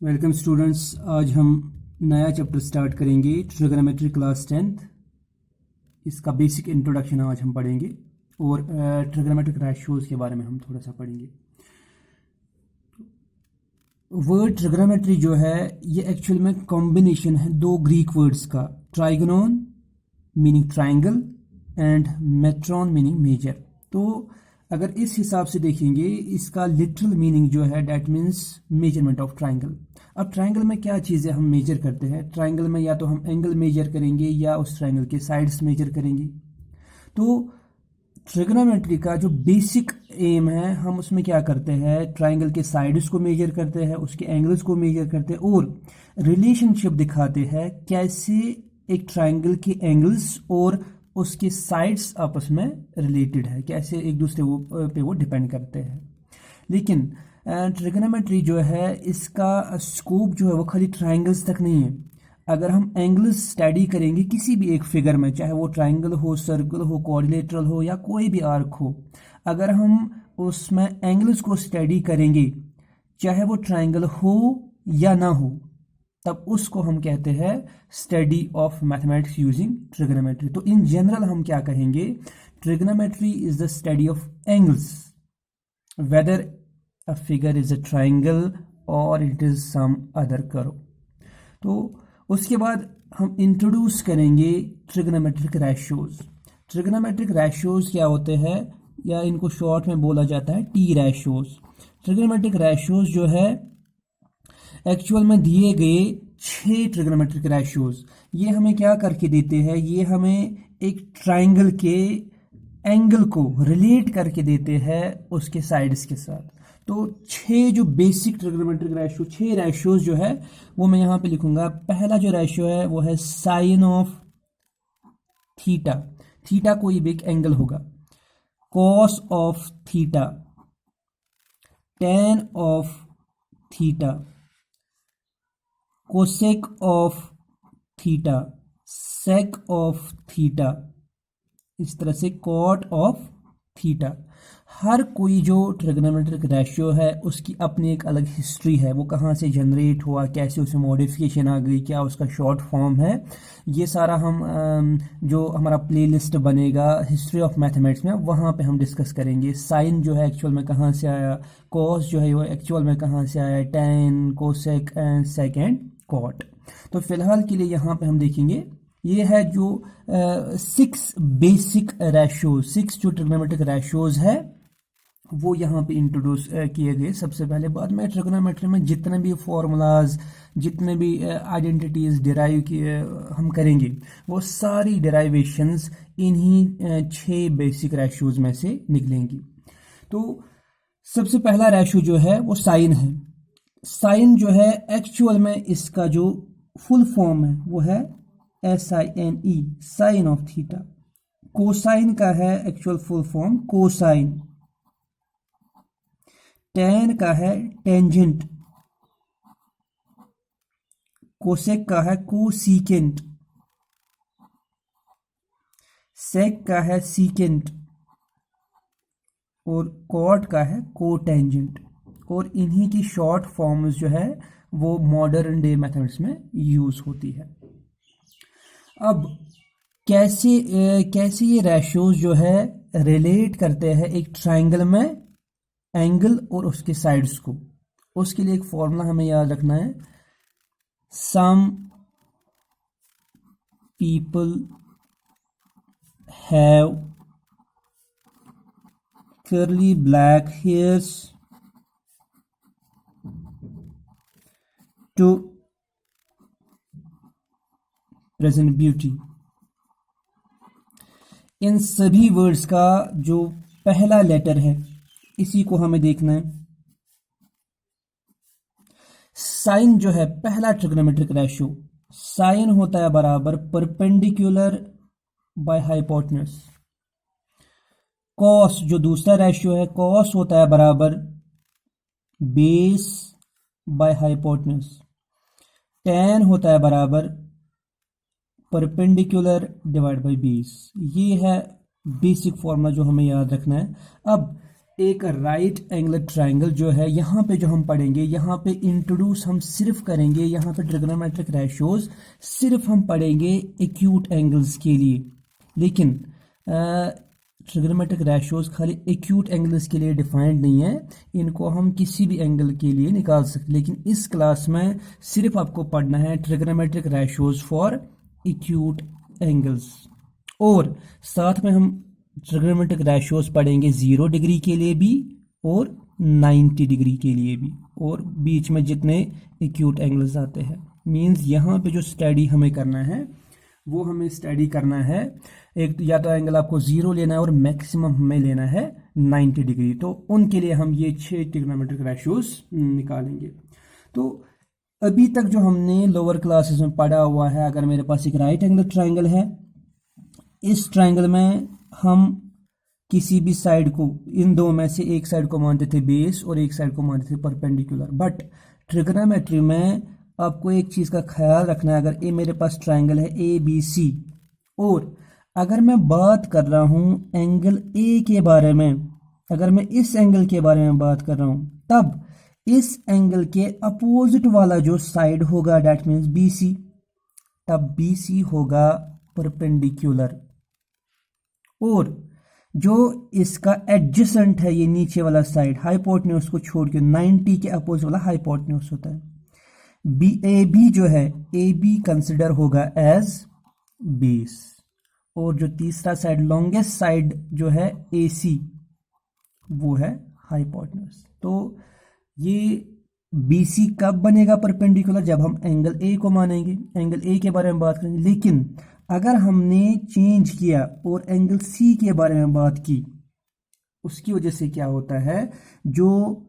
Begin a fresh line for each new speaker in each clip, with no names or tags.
Welcome students. आज हम नया चैप्टर स्टार्ट करेंगे, ट्रिग्नोमेट्री क्लास 10th। इसका बेसिक इंट्रोडक्शन आज हम पढ़ेंगे और ट्रिग्नोमेट्रिक रेशियोज के बारे में हम थोड़ा सा पढ़ेंगे। वर्ड ट्रिग्नोमेट्री जो है ये एक्चुअल में कॉम्बिनेशन है दो ग्रीक वर्ड्स का, trigonon meaning triangle and metron meaning measure. तो अगर इस हिसाब से देखेंगे इसका लिटरल मीनिंग जो है that means measurement of triangle. अब ट्राइंगल में क्या चीज़ें हम मेजर करते हैं? ट्राइंगल में या तो हम एंगल मेजर करेंगे या उस ट्राइंगल के साइड्स मेजर करेंगे। तो ट्रिग्नोमेट्री का जो बेसिक एम है हम उसमें क्या करते हैं, ट्राइंगल के साइड्स को मेजर करते हैं, उसके एंगल्स को मेजर करते हैं और रिलेशनशिप दिखाते हैं कैसे एक ट्राइंगल के एंगल्स और उसके साइड्स आपस में रिलेटेड है, कैसे एक दूसरे पे वो डिपेंड करते हैं। लेकिन ट्रिग्नोमेट्री जो है इसका स्कोप जो है वो खाली ट्राइंगल्स तक नहीं है। अगर हम एंगल्स स्टडी करेंगे किसी भी एक फिगर में, चाहे वो ट्राइंगल हो, सर्कल हो, क्वाड्रिलेटरल हो या कोई भी आर्क हो, अगर हम उसमें एंगल्स को स्टडी करेंगे चाहे वो ट्राइंगल हो या ना हो, तब उसको हम कहते हैं study of mathematics using trigonometry. तो इन जनरल हम क्या कहेंगे, trigonometry is the study of angles whether a figure is a triangle or it is some other curve. तो उसके बाद हम इंट्रोड्यूस करेंगे ट्रिग्नोमेट्रिक रेशियोज। ट्रिग्नोमेट्रिक रेशियोज क्या होते हैं या इनको शॉर्ट में बोला जाता है टी रेशियोज। ट्रिग्नोमेट्रिक रेशियोज जो है एक्चुअल में दिए गए 6 ट्रिग्नोमेट्रिक रेशियोज, ये हमें क्या करके देते हैं, ये हमें एक ट्राइंगल के एंगल को रिलेट करके देते हैं उसके साइड्स के साथ। तो 6 जो बेसिक ट्रिग्नोमेट्रिक रेशियो, 6 रेशियोज जो है वो मैं यहाँ पे लिखूंगा। पहला जो रेशियो है वो है साइन ऑफ थीटा, थीटा कोई भी एक एंगल होगा, cos of theta, ten of theta, cosec of theta, sake of theta, इस तरह से कॉट ऑफ थीटा। हर कोई जो ट्रिग्नोमेट्रिक रेशियो है उसकी अपनी एक अलग हिस्ट्री है, वो कहाँ से जनरेट हुआ, कैसे उसे मॉडिफिकेशन आ गई, क्या उसका शॉर्ट फॉर्म है, ये सारा हम जो हमारा प्लेलिस्ट बनेगा हिस्ट्री ऑफ मैथमेटिक्स में वहाँ पे हम डिस्कस करेंगे। साइन जो है एक्चुअल में कहाँ से आया, कॉस जो है वो एक्चुअल में कहाँ से आया, tan, cosec and sec and cot. तो फिलहाल के लिए यहाँ पे हम देखेंगे ये है जो 6 बेसिक रेशियोज, 6 जो ट्रिग्नोमेट्रिक रेशियोज है वो यहाँ पे इंट्रोड्यूस किए गए। सबसे पहले बाद में ट्रिग्नोमेट्री में जितने भी फॉर्मूलाज, जितने भी आइडेंटिटीज डिराइव किए हम करेंगे वो सारी डिराइवेशंस इन्हीं 6 बेसिक रेशियोज में से निकलेंगी। तो सबसे पहला रेशियो जो है वो साइन है। साइन जो है एक्चुअल में इसका जो फुल फॉर्म है वो है SINE, sine of theta. Cosine का है actual full form cosine. Tan का है टेंजेंट। कोसेक का है कोसीकेंट। सेक का है सीकेंट और कॉट का है कोटेंजेंट। और इन्हीं की शॉर्ट फॉर्म्स जो है वो मॉडर्न डे मैथमेटिक्स में यूज होती है। अब कैसे ये रेशियोज जो है रिलेट करते हैं एक ट्राइंगल में एंगल और उसके साइड्स को, उसके लिए एक फॉर्मूला हमें याद रखना है। Some people have curly black hairs to present beauty। इन सभी वर्ड्स का जो पहला लेटर है इसी को हमें देखना है। साइन जो है पहला ट्रिग्नोमेट्रिक रेशियो, साइन होता है बराबर परपेंडिकुलर बाय हाइपोटेन्यूज। कॉस जो दूसरा रेशियो है, कॉस होता है बराबर बेस बाय हाइपोटेन्यूज। टेन होता है बराबर परपेंडिकुलर डिवाइड बाय बेस। ये है बेसिक फॉर्मूला जो हमें याद रखना है। अब एक राइट एंगल ट्रायंगल जो है, यहाँ पे जो हम पढ़ेंगे, यहाँ पे इंट्रोड्यूस हम सिर्फ करेंगे, यहाँ पे ट्रिग्नोमेट्रिक रेशियोज सिर्फ हम पढ़ेंगे एक्यूट एंगल्स के लिए। लेकिन ट्रिग्नोमेट्रिक रेशियोज खाली एक्यूट एंगल्स के लिए डिफाइंड नहीं है, इनको हम किसी भी एंगल के लिए निकाल सकते। लेकिन इस क्लास में सिर्फ आपको पढ़ना है trigonometric ratios for acute angles, और साथ में हम ट्रिग्नोमेट्रिक रेशियोज पढ़ेंगे 0 डिग्री के लिए भी और 90 डिग्री के लिए भी, और बीच में जितने एक्यूट एंगल्स आते हैं। मींस यहाँ पे जो स्टडी हमें करना है वो हमें स्टडी करना है, एक या तो एंगल आपको 0 लेना है और मैक्सिमम हमें लेना है 90 डिग्री। तो उनके लिए हम ये 6 ट्रिग्नोमेट्रिक रेशियोज निकालेंगे। तो अभी तक जो हमने लोअर क्लासेस में पढ़ा हुआ है, अगर मेरे पास एक राइट एंगल ट्रायंगल है, इस ट्रायंगल में हम किसी भी साइड को, इन दो में से एक साइड को मानते थे बेस और एक साइड को मानते थे परपेंडिकुलर। बट ट्रिग्नोमेट्री में आपको एक चीज का ख्याल रखना है, अगर ये मेरे पास ट्रायंगल है ABC, और अगर मैं बात कर रहा हूं एंगल A के बारे में, अगर मैं इस एंगल के बारे में बात कर रहा हूं, तब इस एंगल के अपोजिट वाला जो साइड होगा, दैट मीन्स BC, तब BC होगा परपेंडिकुलर, और जो इसका एडजेसेंट है, ये नीचे वाला साइड हाइपोटेन्यूज को छोड़ के 90 के अपोजिट वाला हाइपोटेन्यूज होता है। AB जो है, AB कंसिडर होगा एज बेस, और जो तीसरा साइड लॉन्गेस्ट साइड जो है AC, वो है हाइपोटेन्यूज। तो ये BC कब बनेगा परपेंडिकुलर? जब हम एंगल A को मानेंगे, एंगल A के बारे में बात करेंगे। लेकिन अगर हमने चेंज किया और एंगल C के बारे में बात की, उसकी वजह से क्या होता है, जो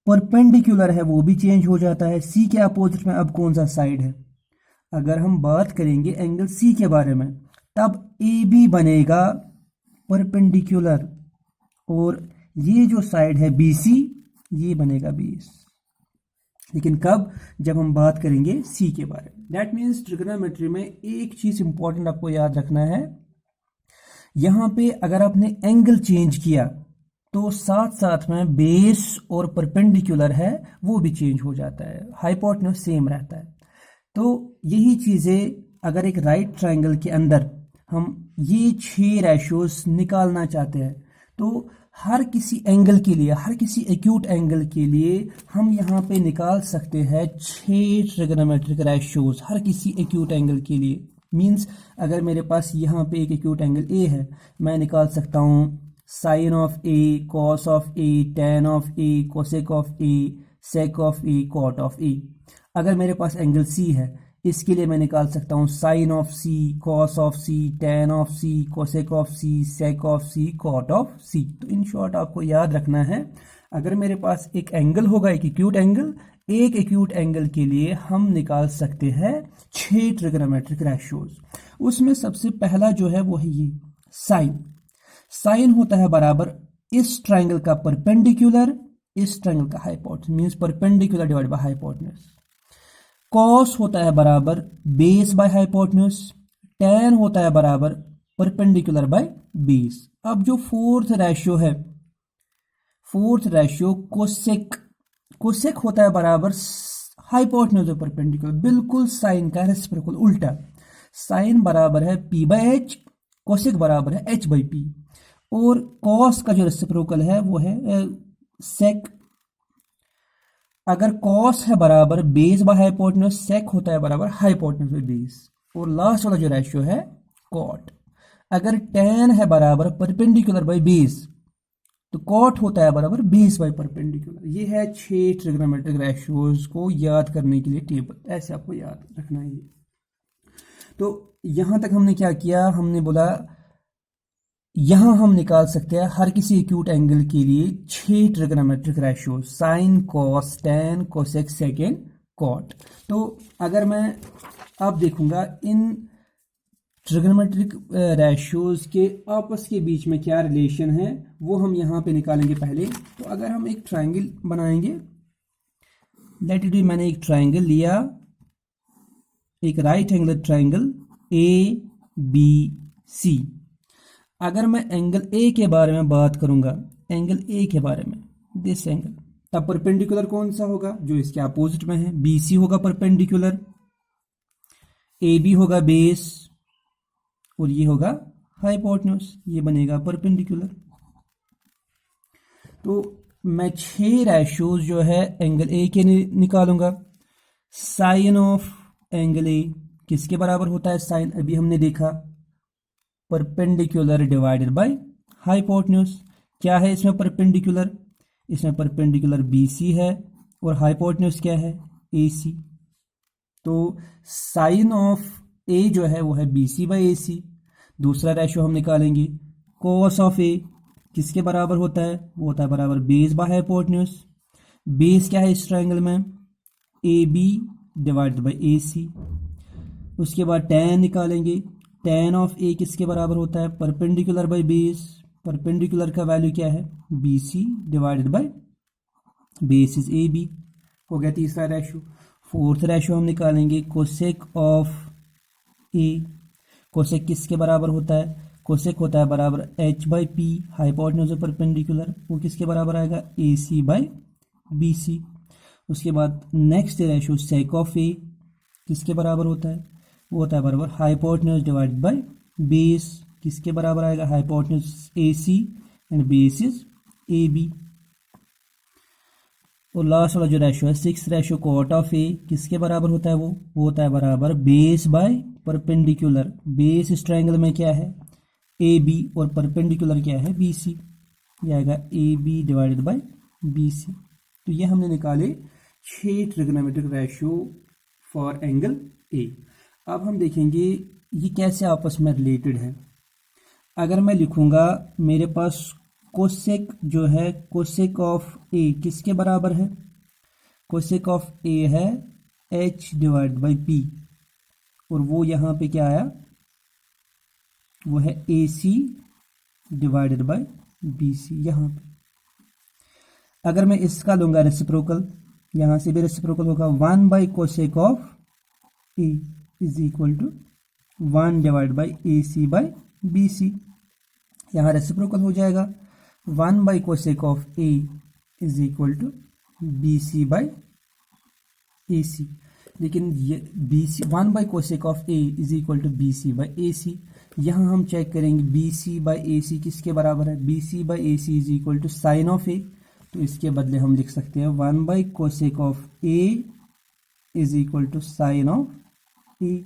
परपेंडिकुलर है वो भी चेंज हो जाता है। C के अपोजिट में अब कौन सा साइड है? अगर हम बात करेंगे एंगल C के बारे में, तब AB बनेगा परपेंडिकुलर, और ये जो साइड है BC, ये बनेगा बेस। लेकिन कब? जब हम बात करेंगे C के बारे में। दैट मीन्स ट्रिग्नोमेट्री में एक चीज इंपॉर्टेंट आपको याद रखना है, यहां पे अगर आपने एंगल चेंज किया तो साथ साथ में बेस और परपेंडिकुलर है वो भी चेंज हो जाता है, हाइपोटेन्यूज सेम रहता है। तो यही चीजें अगर एक राइट ट्रायंगल के अंदर हम ये 6 रेशियोज निकालना चाहते हैं, तो हर किसी एंगल के लिए, हर किसी एक्यूट एंगल के लिए हम यहाँ पे निकाल सकते हैं 6 ट्रिग्नोमेट्रिक रेशियोज हर किसी एक्यूट एंगल के लिए। मींस अगर मेरे पास यहाँ पे एक एक्यूट एंगल A है, मैं निकाल सकता हूँ sine of A, cos of A, tan of A, cosec of A, sec of A, cot of A। अगर मेरे पास एंगल C है, इसके लिए मैं निकाल सकता हूँ sine of C, cos of C, tan of C, cosec of C, sec of C, cot of C। तो इन शॉर्ट आपको याद रखना है, अगर मेरे पास एक एंगल होगा, एक एक्यूट एंगल, एक एक्यूट एंगल के लिए हम निकाल सकते हैं 6 ट्रिग्नोमेट्रिक रेशियोज। उसमें सबसे पहला जो है वो है ये साइन। साइन होता है बराबर इस ट्रायंगल का परपेंडिकुलर, इस ट्रायंगल का hypotenuse, means perpendicular divide by hypotenuse. Cos होता है बराबर बेस बाय हाइपोटेन्यूज। tan होता है बराबर परपेंडिकुलर बाय बेस। अब जो फोर्थ रेशियो है, फोर्थ रेशियो कोसेक, कोसेक होता है बराबर हाइपोटेन्यूज और परपेंडिकुलर, बिल्कुल साइन का रेसिप्रोकल उल्टा। साइन बराबर है P बाय H, कोसेक बराबर है H बाई P, और कॉस का जो रेसिप्रोकल है वो है सेक। अगर कॉस है बराबर बेस बाय हाइपोटेन्यूज, सेक होता है बराबर हाइपोटेन्यूज बाय बेस, और लास्ट वाला जो रेशियो है कॉट। अगर tan है बराबर परपेंडिकुलर बाय बेस, तो कॉट होता है बराबर बेस बाय परपेंडिकुलर। ये है 6 ट्रिग्नोमेट्रिक रेशियोज को याद करने के लिए टेबल, ऐसे आपको याद रखना है। तो यहां तक हमने क्या किया, हमने बोला यहां हम निकाल सकते हैं हर किसी एक्यूट एंगल के लिए 6 trigonometric ratios, sine, cos, tan, cosec, second, cot. तो अगर मैं अब देखूंगा इन ट्रिग्नोमेट्रिक रेशियोज के आपस के बीच में क्या रिलेशन है, वो हम यहाँ पे निकालेंगे पहले। तो अगर हम एक ट्रायंगल बनाएंगे, लेट इट बी, मैंने एक ट्रायंगल लिया, एक राइट एंगल ट्रायंगल ABC। अगर मैं एंगल A के बारे में बात करूंगा, एंगल ए के बारे में, दिस एंगल। तब परपेंडिकुलर कौन सा होगा? जो इसके अपोजिट में है, BC होगा परपेंडिकुलर, AB होगा बेस और ये होगा हाइपोटेन्यूज, ये बनेगा परपेंडिकुलर। तो मैं 6 रेशोज जो है एंगल ए के निकालूंगा। साइन ऑफ एंगल ए किसके बराबर होता है? साइन अभी हमने देखा परपेंडिकुलर डिवाइडेड बाय हाइपोटेन्यूज। क्या है इसमें परपेंडिकुलर? इसमें परपेंडिकुलर BC है और हाइपोटेन्यूज क्या है? AC। तो साइन ऑफ ए जो है वो है BC बाई AC। दूसरा रेशो हम निकालेंगे कॉस ऑफ ए किसके बराबर होता है? वो होता है बराबर बेस बाय हाइपोटेन्यूज। बेस क्या है इस ट्रायंगल में? AB divided by AC। उसके बाद tan निकालेंगे। tan ऑफ ए किसके बराबर होता है? Perpendicular by base. परपेंडिकुलर का वैल्यू क्या है? BC divided by base is AB। हो गया तीसरा रेशो। फोर्थ रेशो हम निकालेंगे कोसेक ऑफ ए। कोसेक किसके बराबर होता है? कोसेक होता है बराबर H by P, hypotenuse perpendicular, वो किसके बराबर आएगा? AC by BC। उसके बाद नेक्स्ट रेशो सेक ऑफ ए किसके बराबर होता है? वो होता है बराबर हाइपोटेन्यूज डिवाइडेड बाई बेस, किसके बराबर आएगा? Hypotenuse AC and base is AB। और लास्ट वाला जो रेशो है 6 रेशो कॉट ऑफ ए किसके बराबर होता है? वो होता है बराबर बेस बाय परपेंडिकुलर। बेस इस ट्रायंगल में क्या है? AB और परपेंडिकुलर क्या है? BC। ये आएगा AB डिवाइडेड बाय BC। तो ये हमने निकाले 6 trigonometric ratio for angle A. अब हम देखेंगे ये कैसे आपस में रिलेटेड है। अगर मैं लिखूंगा मेरे पास कोसेक जो है, कोसेक ऑफ ए किसके बराबर है? कोसेक ऑफ ए है H डिवाइड बाई P और वो यहाँ पे क्या आया? वो है AC डिवाइडेड बाई BC। यहाँ पे अगर मैं इसका लूंगा रेसिप्रोकल, यहाँ से भी रेसिप्रोकल होगा 1 by cosec of A is equal to 1 divide by AC by BC। यहाँ रेसिप्रोकल हो जाएगा 1 by cosec of A is equal to BC by AC। लेकिन ये BC 1 by cosec of A is equal to BC by AC। यहाँ हम check करेंगे BC by AC किसके बराबर है? BC by AC is equal to sine of A. तो इसके बदले हम लिख सकते हैं 1 by cosec of A is equal to sine of A.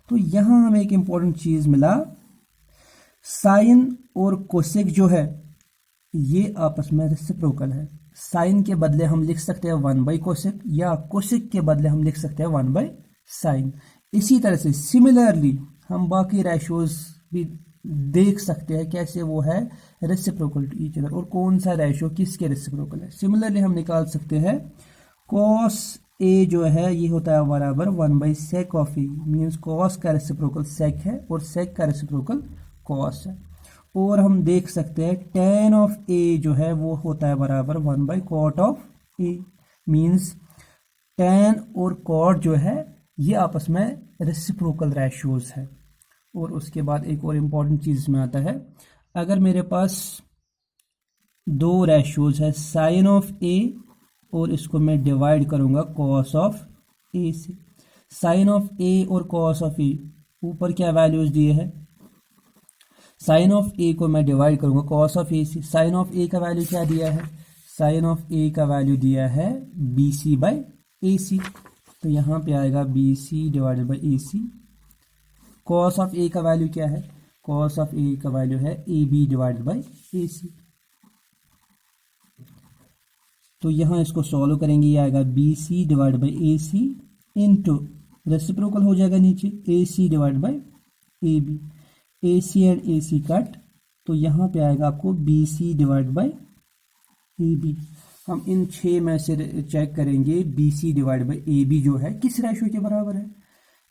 तो यहाँ हमें एक इंपॉर्टेंट चीज मिला, साइन और कोसेक जो है ये आपस में रेसिप्रोकल है। साइन के बदले हम लिख सकते हैं 1 बाई कोसेक, या कोसेक के बदले हम लिख सकते हैं 1 बाई साइन। इसी तरह से सिमिलरली हम बाकी रेशोज भी देख सकते हैं कैसे वो है रेसिप्रोकल टू ईच अदर और कौन सा रेशो किसके रेसिप्रोकल है। सिमिलरली हम निकाल सकते हैं कॉस ए जो है ये होता है बराबर 1 by sake of A, means cos का रेसिप्रोकल सेक है और सेक का रेसिप्रोकल कॉस है। और हम देख सकते हैं tan ऑफ ए जो है वो होता है बराबर 1 by cot of A, means tan और कॉट जो है ये आपस में रेसिप्रोकल रेशियोज है। और उसके बाद एक और इम्पॉर्टेंट चीज में आता है, अगर मेरे पास 2 रेशियोज है साइन ऑफ ए और इसको मैं डिवाइड करूंगा कॉस ऑफ ए से। साइन ऑफ ए और कॉस ऑफ ए ऊपर क्या वैल्यूज दिए हैं? साइन ऑफ ए को मैं डिवाइड करूंगा कॉस ऑफ ए से। साइन ऑफ ए का वैल्यू क्या दिया है? साइन ऑफ ए का वैल्यू दिया है BC बाई AC। तो यहाँ पे आएगा BC divided by AC। Cos of A का वैल्यू क्या है? कॉस ऑफ ए का वैल्यू है AB डिवाइडेड बाई AC। तो यहाँ इसको सॉल्व करेंगे, ये आएगा BC divide by AC into reciprocal हो जाएगा नीचे AC divide by AB। AC and AC cut, तो यहाँ पे आएगा आपको BC डिवाइड बाई AB। हम इन 6 में से चेक करेंगे BC डिवाइड बाई AB जो है किस रेशो के बराबर है?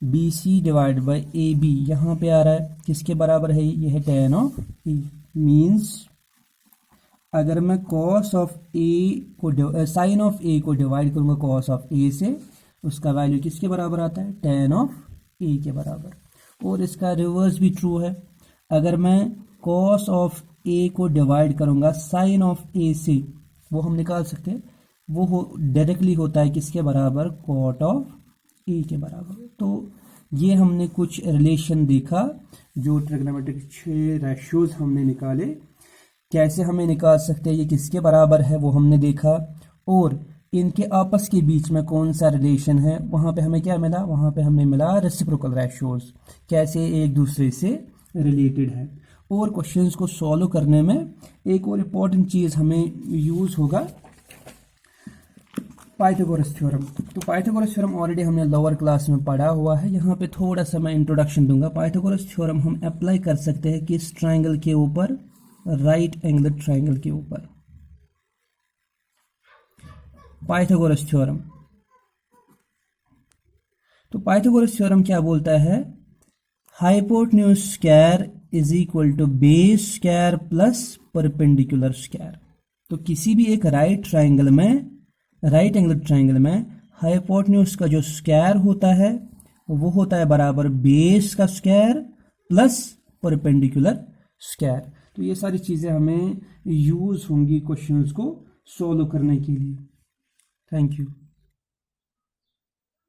BC डिवाइड बाई AB यहाँ पे आ रहा है किसके बराबर है? ये है tan ऑफ A। मीन्स अगर मैं cos ऑफ A को साइन ऑफ A को डिवाइड करूंगा cos ऑफ A से, उसका वैल्यू किसके बराबर आता है? tan ऑफ A के बराबर। और इसका रिवर्स भी ट्रू है, अगर मैं cos ऑफ ए को डिवाइड करूंगा साइन ऑफ ए से, वो हम निकाल सकते हैं, वो डायरेक्टली होता है किसके बराबर, कॉट ऑफ ए के बराबर। तो ये हमने कुछ रिलेशन देखा, जो ट्रिग्नोमेट्रिक 6 रेशियोज हमने निकाले, कैसे हमें निकाल सकते हैं ये किसके बराबर है वो हमने देखा, और इनके आपस के बीच में कौन सा रिलेशन है, वहाँ पे हमें क्या मिला, वहाँ पे हमें मिला रेसिप्रोकल रेशियोज, कैसे एक दूसरे से रिलेटेड है। और क्वेश्चंस को सॉल्व करने में एक और इम्पॉर्टेंट चीज़ हमें यूज़ होगा, पाइथागोरस थ्योरम। तो पाइथागोरस थ्योरम ऑलरेडी हमने लोअर क्लास में पढ़ा हुआ है, यहाँ पे थोड़ा सा मैं इंट्रोडक्शन दूंगा। पाइथागोरस थ्योरम हम अप्लाई कर सकते हैं किस ट्राइंगल के ऊपर, राइट एंगल ट्राइंगल के ऊपर। पाइथागोरस थ्योरम, तो पाइथागोरस थ्योरम क्या बोलता है, hypotenuse square is equal to base square plus perpendicular square. तो किसी भी एक राइट एंगल ट्राइंगल में हाइपोटेन्यूज का जो स्क्वायर होता है वो होता है बराबर बेस का स्क्वायर प्लस परपेंडिकुलर स्क्वायर। तो ये सारी चीज़ें हमें यूज़ होंगी क्वेश्चंस को सॉल्व करने के लिए। Thank you.